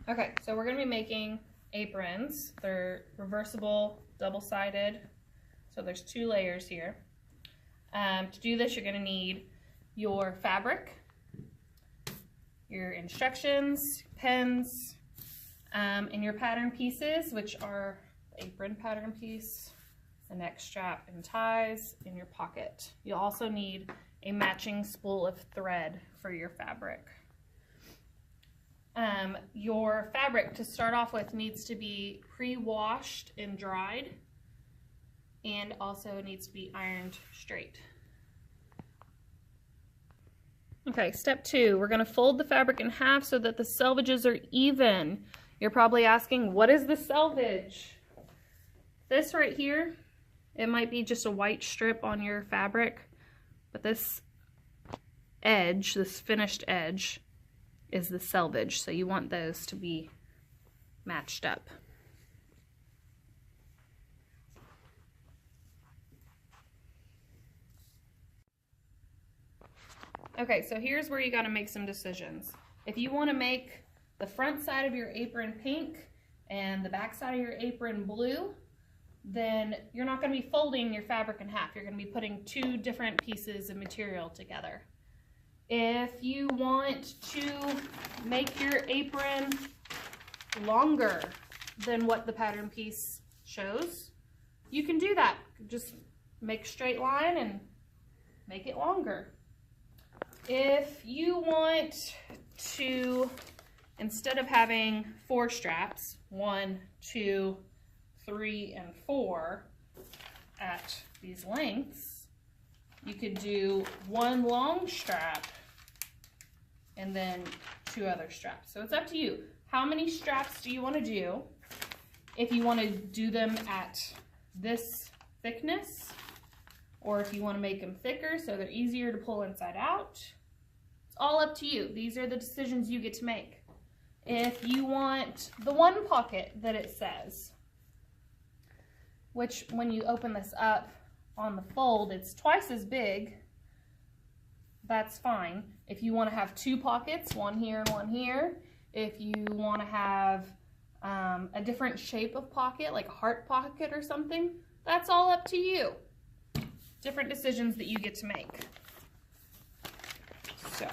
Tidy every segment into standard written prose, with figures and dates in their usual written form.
Okay, so we're going to be making aprons. They're reversible, double-sided, so there's 2 layers here. To do this, you're going to need your fabric, your instructions, pens, and your pattern pieces, which are the apron pattern piece, the neck strap and ties, in your pocket. You'll also need a matching spool of thread for your fabric. Your fabric, to start off with, needs to be pre-washed and dried, and also needs to be ironed straight. Okay, step 2, we're going to fold the fabric in half so that the selvages are even. You're probably asking, what is the selvage? This right here, it might be just a white strip on your fabric, but this edge, this finished edge, is the selvage, so you want those to be matched up. Okay, so here's where you got to make some decisions. If you want to make the front side of your apron pink and the back side of your apron blue, then you're not going to be folding your fabric in half. You're going to be putting 2 different pieces of material together. If you want to make your apron longer than what the pattern piece shows, you can do that. Just make a straight line and make it longer. If you want to, instead of having 4 straps, 1, 2, 3, and 4 at these lengths, you could do 1 long strap and then 2 other straps. So it's up to you. How many straps do you want to do? If you want to do them at this thickness, or if you want to make them thicker so they're easier to pull inside out, it's all up to you. These are the decisions you get to make. If you want the 1 pocket that it says, which when you open this up on the fold, it's twice as big, that's fine. If you want to have 2 pockets, 1 here and 1 here, if you want to have a different shape of pocket, like a heart pocket or something, that's all up to you. Different decisions that you get to make. So,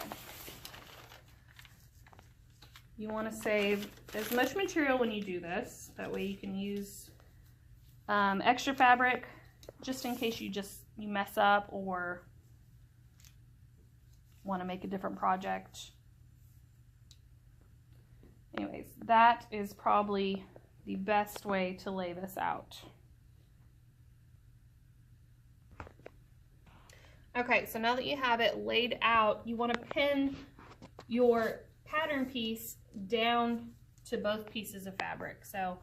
you want to save as much material when you do this. That way you can use extra fabric just in case you mess up or want to make a different project. Anyways, that is probably the best way to lay this out. Okay, so now that you have it laid out, you want to pin your pattern piece down to both pieces of fabric. So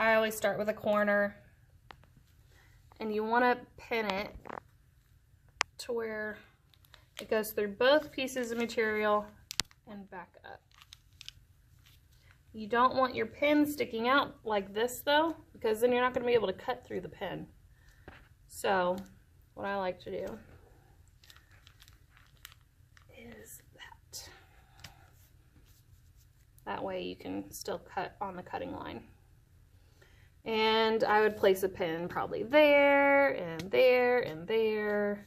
I always start with a corner, and you want to pin it to where it goes through both pieces of material and back up. You don't want your pin sticking out like this though, because then you're not going to be able to cut through the pin. So what I like to do is that. That way you can still cut on the cutting line. And I would place a pin probably there, and there, and there,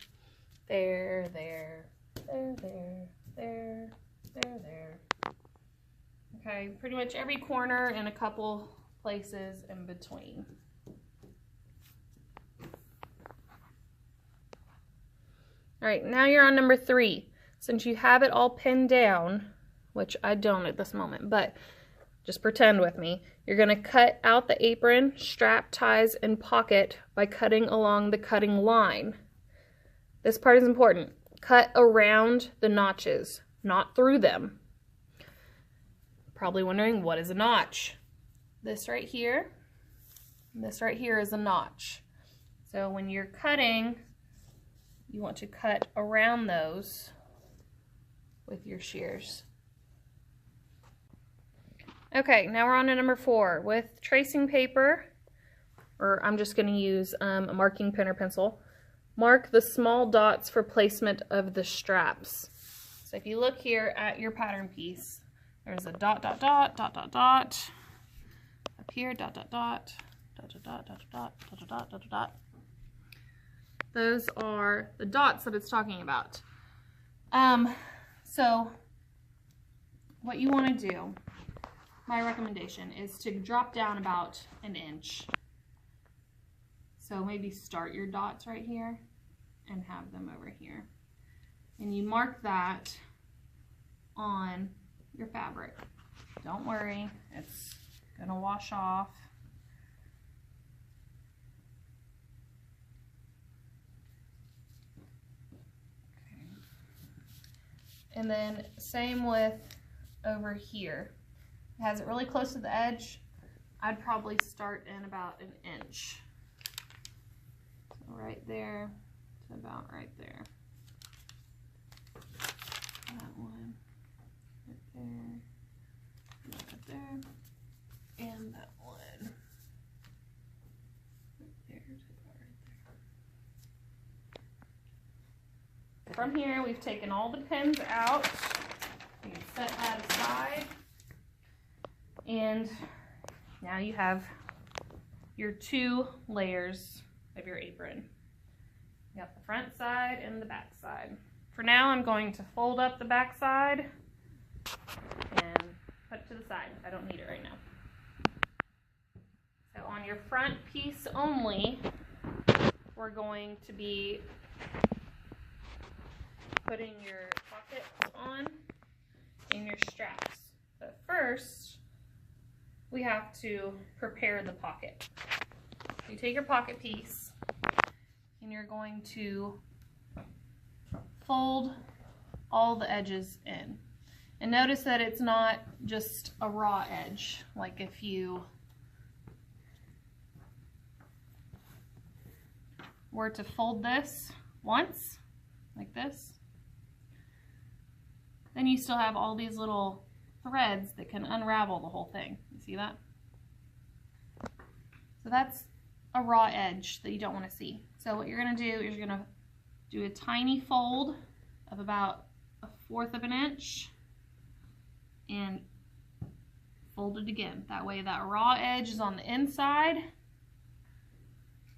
there, there, there, there, there, there, there. Okay, pretty much every corner and a couple places in between. All right, now you're on number 3. Since you have it all pinned down, which I don't at this moment, but just pretend with me, you're going to cut out the apron, strap, ties, and pocket by cutting along the cutting line. This part is important. Cut around the notches, not through them. Probably wondering, what is a notch? This right here, this right here is a notch. So when you're cutting, you want to cut around those with your shears. Okay, now we're on to number 4. With tracing paper, or I'm just going to use a marking pen or pencil, mark the small dots for placement of the straps. So if you look here at your pattern piece, There's a dot, dot, dot, dot, dot, dot. Up here, dot, dot, dot, dot, dot, dot, dot, dot, dot, dot, dot, dot. Those are the dots that it's talking about. So what you want to do, my recommendation, is to drop down about an inch. So maybe start your dots right here and have them over here. And you mark that on your fabric. Don't worry, it's gonna wash off. Okay. And then same with over here. It has it really close to the edge. I'd probably start in about an inch. So right there to about right there. That one, right there, right there, and that one, right there to about right there. From here, we've taken all the pins out. You can set that aside, and now you have your 2 layers of your apron. You got the front side and the back side. For now, I'm going to fold up the back side and put it to the side. I don't need it right now. So on your front piece only, we're going to be putting your pockets on and your straps. But first, we have to prepare the pocket. You take your pocket piece and you're going to fold all the edges in. And notice that it's not just a raw edge. Like if you were to fold this once, like this, then you still have all these little threads that can unravel the whole thing. You see that? So that's a raw edge that you don't want to see. So what you're going to do is you're going to do a tiny fold of about 1/4 of an inch and fold it again. That way that raw edge is on the inside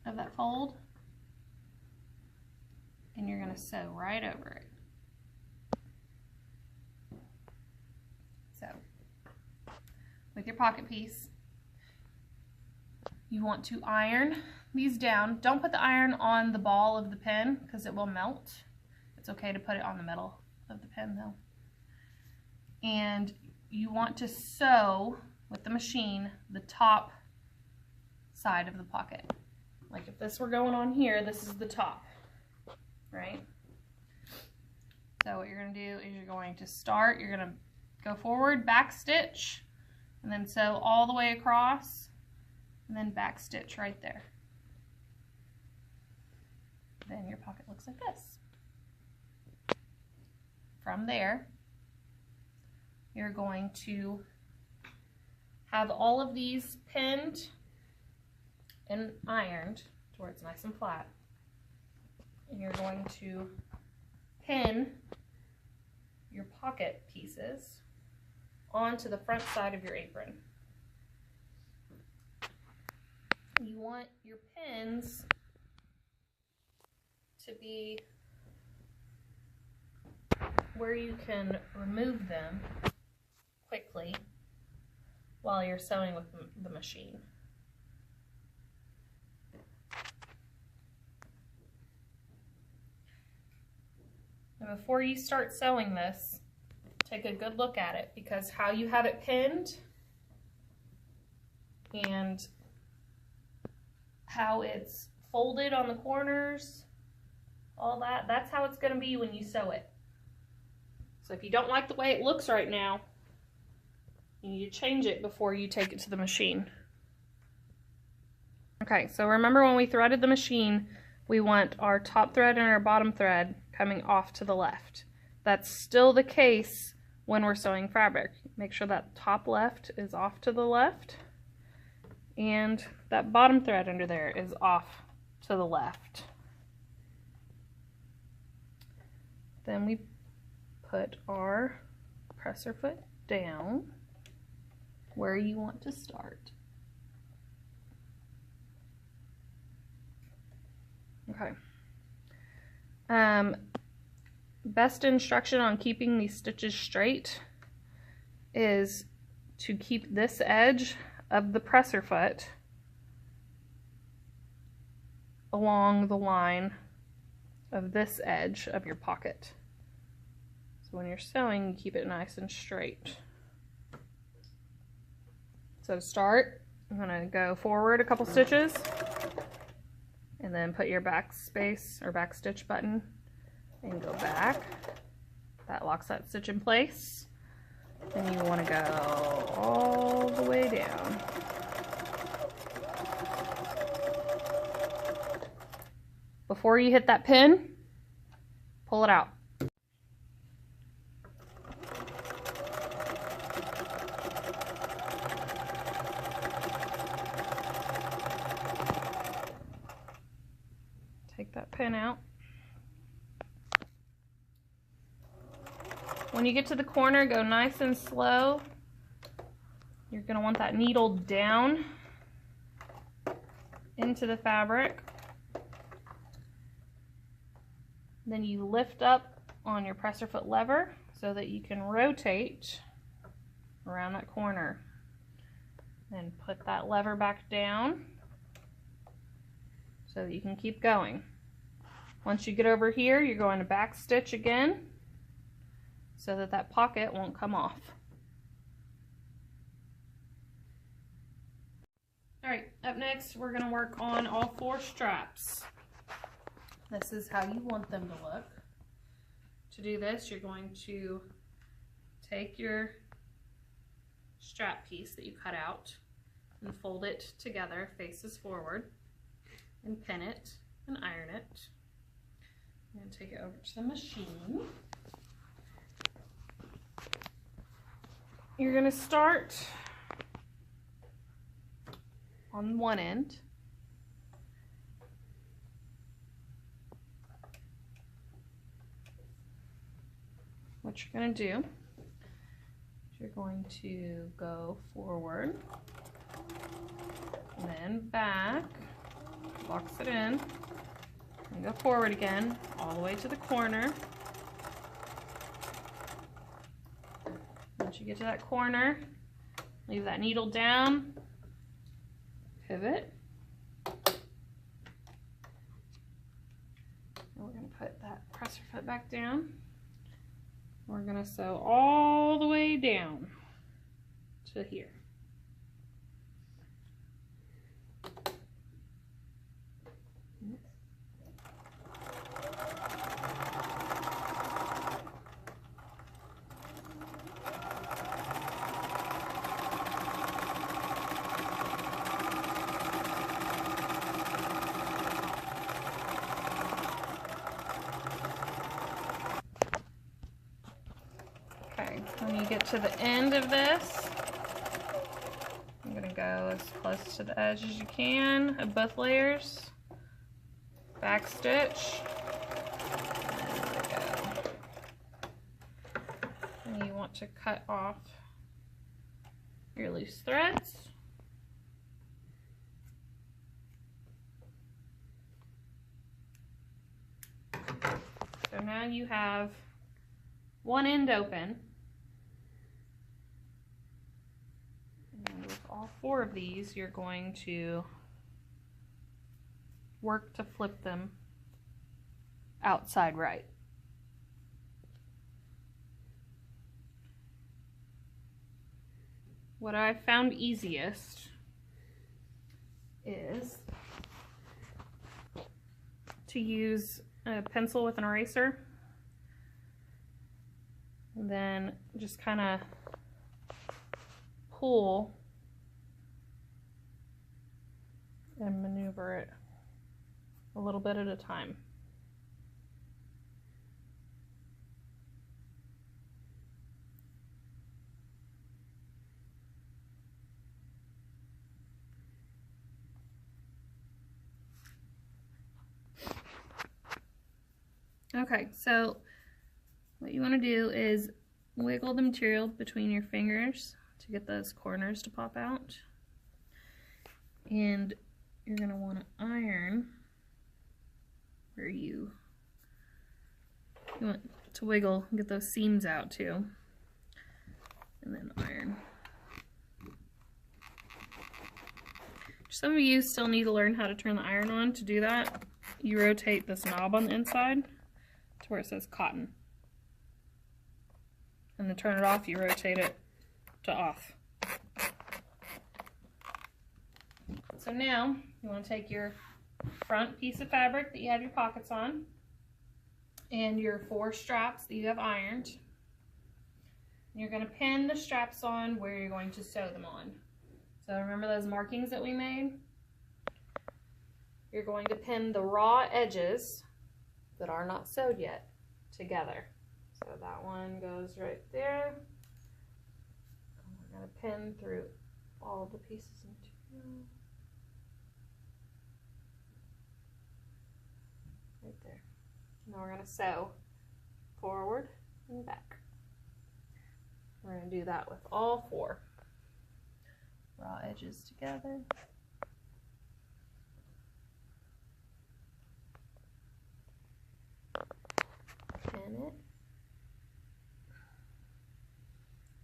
of that fold, and you're going to sew right over it. So with your pocket piece, you want to iron these down. Don't put the iron on the ball of the pin because it will melt. It's okay to put it on the middle of the pin though. And you want to sew with the machine the top side of the pocket. Like if this were going on here, this is the top, right? So what you're going to do is you're going to start, you're going to go forward, back stitch, and then sew all the way across, and then back stitch right there. Then your pocket looks like this. From there, you're going to have all of these pinned and ironed to where it's nice and flat. And you're going to pin your pocket pieces onto the front side of your apron. You want your pins to be where you can remove them quickly while you're sewing with the machine. And before you start sewing this, take a good look at it, because how you have it pinned and how it's folded on the corners, all that, that's how it's going to be when you sew it. So if you don't like the way it looks right now, you need to change it before you take it to the machine. Okay, so remember when we threaded the machine, we want our top thread and our bottom thread coming off to the left. That's still the case when we're sewing fabric. Make sure that top left is off to the left, and that bottom thread under there is off to the left. Then we put our presser foot down where you want to start. Okay. Best instruction on keeping these stitches straight is to keep this edge of the presser foot along the line of this edge of your pocket. So when you're sewing, you keep it nice and straight. So to start, I'm going to go forward a couple stitches and then put your back space or back stitch button and go back. That locks that stitch in place. Then you want to go all the way down. Before you hit that pin, pull it out. Take that pin out. When you get to the corner, go nice and slow. You're going to want that needle down into the fabric. Then you lift up on your presser foot lever so that you can rotate around that corner. Then put that lever back down so that you can keep going. Once you get over here, you're going to back stitch again so that that pocket won't come off. All right, up next we're going to work on all 4 straps. This is how you want them to look. To do this, you're going to take your strap piece that you cut out and fold it together, faces forward, and pin it and iron it. I'm going to take it over to the machine. You're going to start on one end. What you're going to do is you're going to go forward and then back, locks it in, and go forward again all the way to the corner. Once you get to that corner, leave that needle down, pivot, and we're going to put that presser foot back down. We're going to sew all the way down to here. When you get to the end of this, I'm going to go as close to the edge as you can of both layers, back stitch, there we go. And you want to cut off your loose threads. So now you have one end open. All 4 of these, you're going to work to flip them outside right. What I found easiest is to use a pencil with an eraser, and then just kind of pull and maneuver it a little bit at a time. Okay, so what you want to do is Wiggle the material between your fingers to get those corners to pop out. And you're going to want to iron where you want to wiggle and get those seams out too. And then iron. Some of you still need to learn how to turn the iron on. To do that, you rotate this knob on the inside to where it says cotton. And then turn it off, you rotate it to off. So now, you want to take your front piece of fabric that you have your pockets on and your 4 straps that you have ironed. And you're going to pin the straps on where you're going to sew them on. So remember those markings that we made? You're going to pin the raw edges that are not sewed yet together. So that one goes right there. And we're going to pin through all the pieces of material. Right there. Now we're going to sew forward and back. We're going to do that with all 4 raw edges together. Pin it.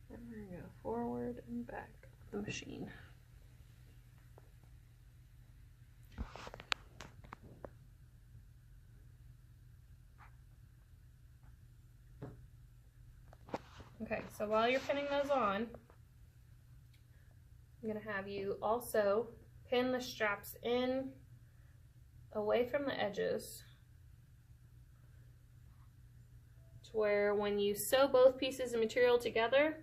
And we're going to go forward and back of the machine. Okay, so while you're pinning those on, I'm going to have you also pin the straps in away from the edges to where when you sew both pieces of material together,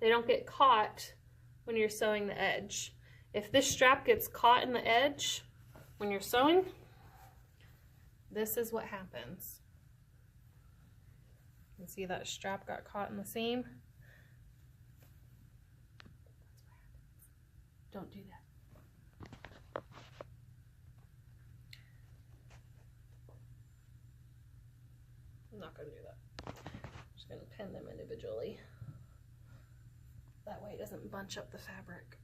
they don't get caught when you're sewing the edge. If this strap gets caught in the edge when you're sewing, this is what happens. You see that strap got caught in the seam? Don't do that. I'm not going to do that. I'm just going to pin them individually. That way it doesn't bunch up the fabric.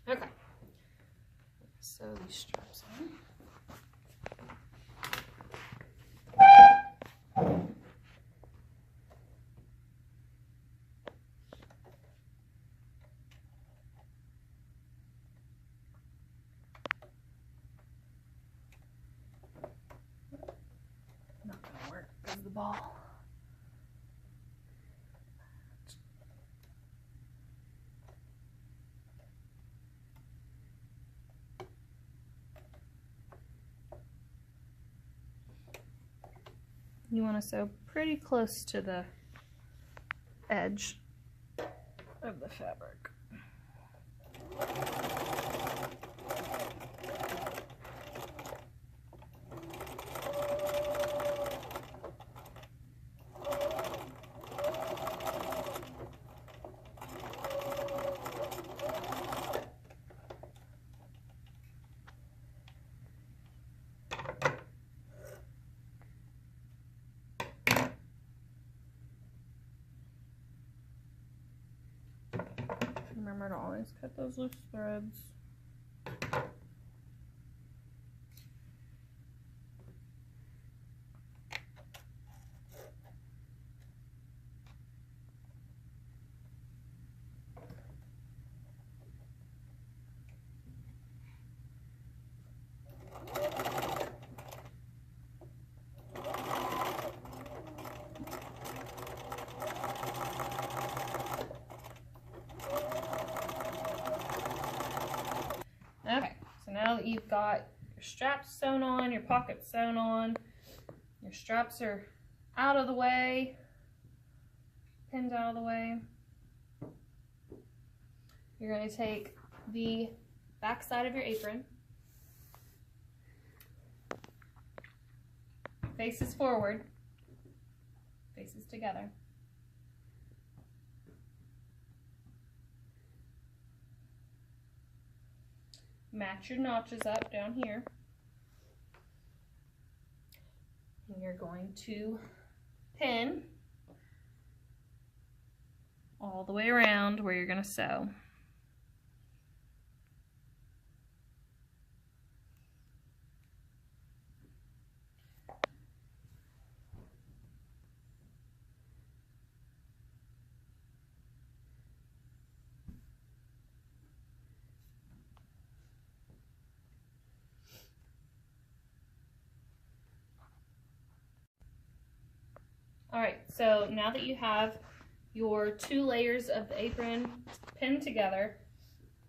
Okay, sew these straps on. Not gonna work because of the ball. You want to sew pretty close to the edge of the fabric. Remember to always cut those loose threads. Okay, so now that you've got your straps sewn on, your pockets sewn on, your straps are out of the way, pins out of the way, you're going to take the back side of your apron, faces forward, faces together, match your notches up down here. And you're going to pin all the way around where you're going to sew. Alright, so now that you have your 2 layers of the apron pinned together,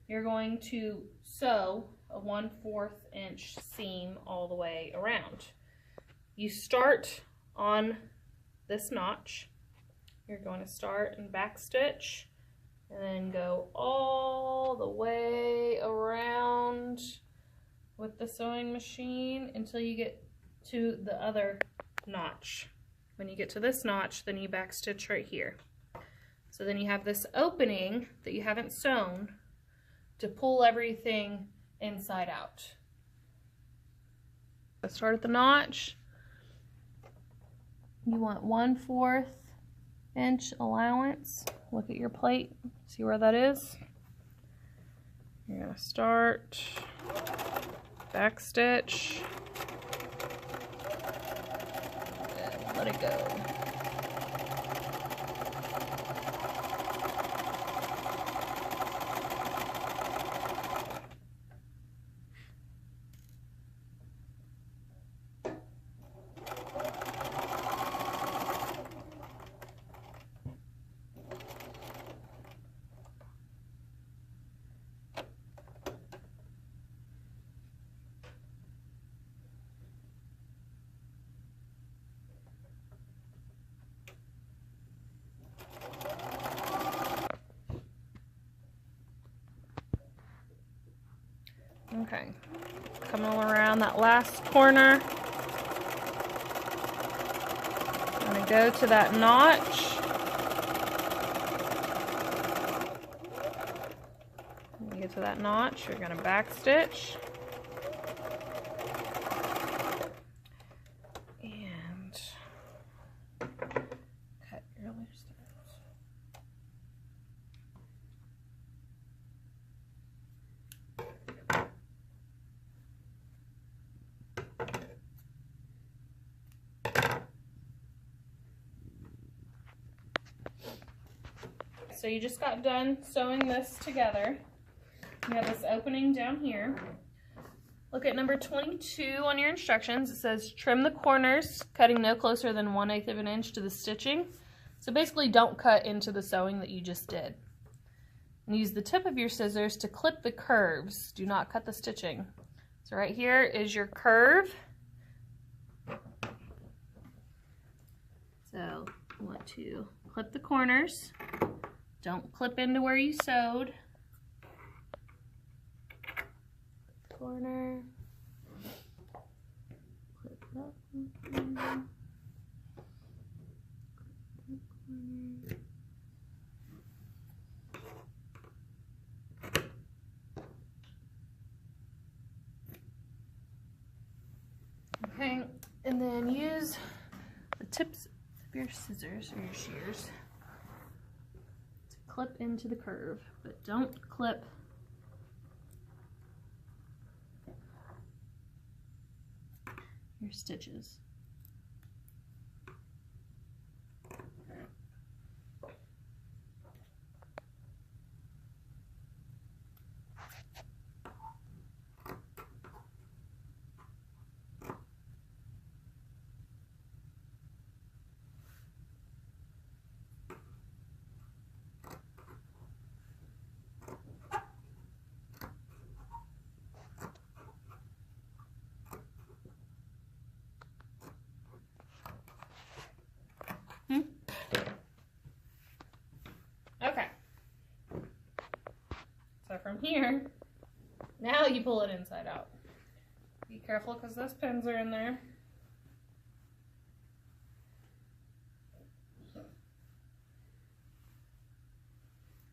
you're going to sew a 1/4 inch seam all the way around. You start on this notch. You're going to start and back stitch and then go all the way around with the sewing machine until you get to the other notch. When you get to this notch, then you back stitch right here. So then you have this opening that you haven't sewn to pull everything inside out. Let's start at the notch. You want 1/4 inch allowance. Look at your plate, see where that is. You're gonna start, back stitch, and let it go. Okay, coming all around that last corner. I'm going to go to that notch. When you get to that notch, you're going to back stitch. And cut your loose ends. So you just got done sewing this together. You have this opening down here. Look at number 22 on your instructions. It says trim the corners, cutting no closer than 1/8 of an inch to the stitching. So basically don't cut into the sewing that you just did. And use the tip of your scissors to clip the curves. Do not cut the stitching. So right here is your curve. So you want to clip the corners. Don't clip into where you sewed. Corner. Clip that one. Okay, and then use the tips of your scissors or your shears to clip into the curve, but don't clip your stitches. Okay. So from here, now you pull it inside out. Be careful because those pins are in there.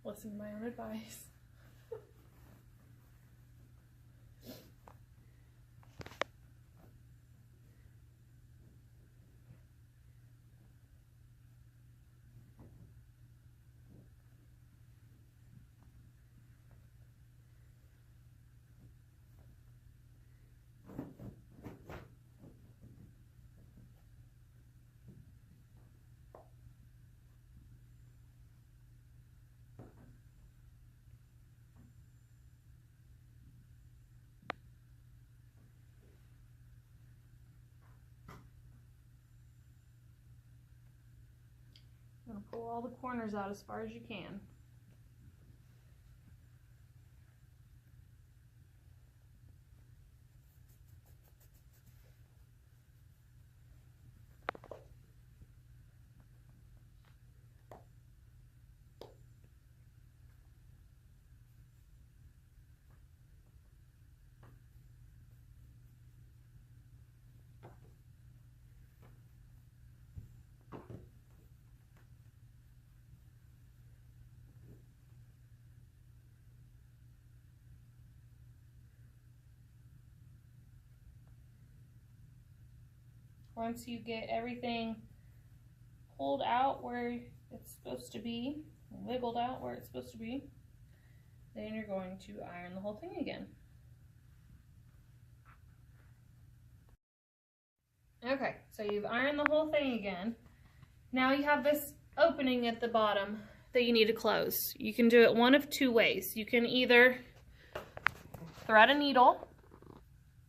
Listen to my own advice. Pull all the corners out as far as you can. Once you get everything pulled out where it's supposed to be, wiggled out where it's supposed to be, then you're going to iron the whole thing again. Okay, so you've ironed the whole thing again. Now you have this opening at the bottom that you need to close. You can do it one of two ways. You can either thread a needle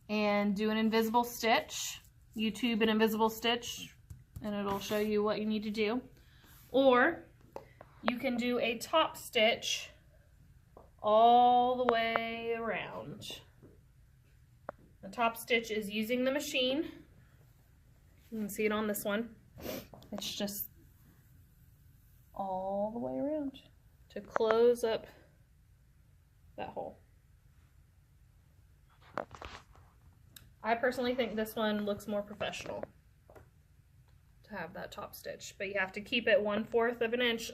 and do an invisible stitch. YouTube an invisible stitch and it'll show you what you need to do. Or you can do a top stitch all the way around. The top stitch is using the machine. You can see it on this one. It's just all the way around to close up that hole. I personally think this one looks more professional to have that top stitch, but you have to keep it 1/4 of an inch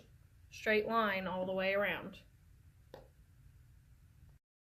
straight line all the way around.